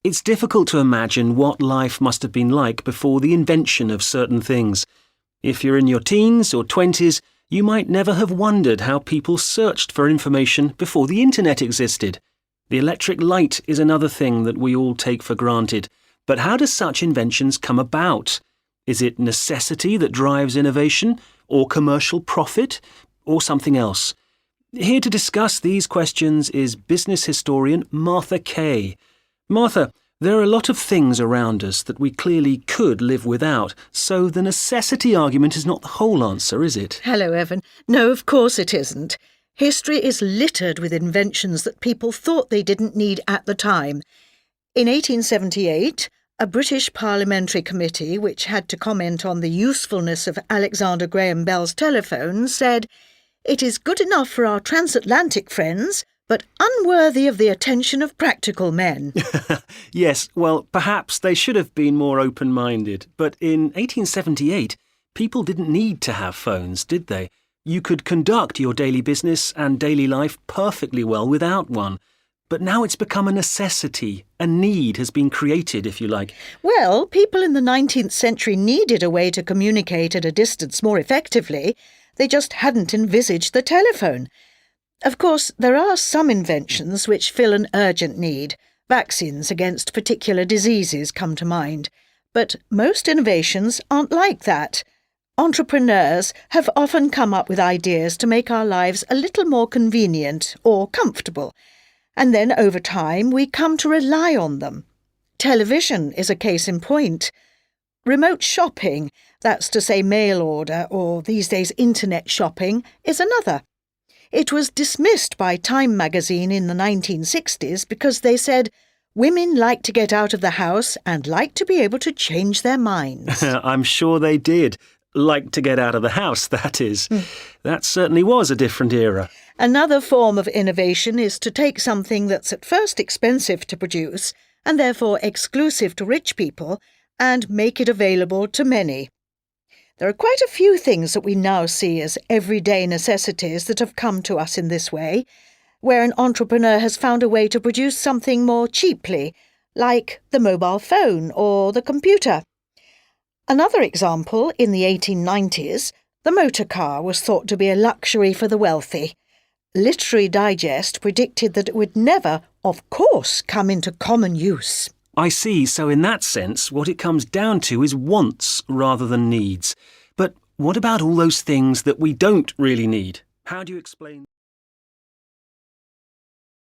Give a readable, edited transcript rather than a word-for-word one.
It's difficult to imagine what life must have been like before the invention of certain things. If you're in your teens or 20s, you might never have wondered how people searched for information before the internet existed. The electric light is another thing that we all take for granted. But how do such inventions come about? Is it necessity that drives innovation, or commercial profit, or something else? Here to discuss these questions is business historian Martha Kay. Martha, there are a lot of things around us that we clearly could live without, so the necessity argument is not the whole answer, is it? Hello, Evan. No, of course it isn't. History is littered with inventions that people thought they didn't need at the time. In 1878, a British parliamentary committee, which had to comment on the usefulness of Alexander Graham Bell's telephone, said, "It is good enough for our transatlantic friends, but unworthy of the attention of practical men." Yes, well, perhaps they should have been more open-minded. But in 1878, people didn't need to have phones, did they? You could conduct your daily business and daily life perfectly well without one. But now it's become a necessity. A need has been created, if you like. Well, people in the 19th century needed a way to communicate at a distance more effectively. They just hadn't envisaged the telephone. Of course, there are some inventions which fill an urgent need. Vaccines against particular diseases come to mind. But most innovations aren't like that. Entrepreneurs have often come up with ideas to make our lives a little more convenient or comfortable. And then over time we come to rely on them. Television is a case in point. Remote shopping, that's to say mail order or these days internet shopping, is another. It was dismissed by Time magazine in the 1960s because they said women like to get out of the house and like to be able to change their minds. I'm sure they did. Like to get out of the house, that is. That certainly was a different era. Another form of innovation is to take something that's at first expensive to produce and therefore exclusive to rich people and make it available to many. There are quite a few things that we now see as everyday necessities that have come to us in this way, where an entrepreneur has found a way to produce something more cheaply, like the mobile phone or the computer. Another example, in the 1890s, the motor car was thought to be a luxury for the wealthy. Literary Digest predicted that it would never, of course, come into common use. I see, so in that sense, what it comes down to is wants rather than needs. But what about all those things that we don't really need? How do you explain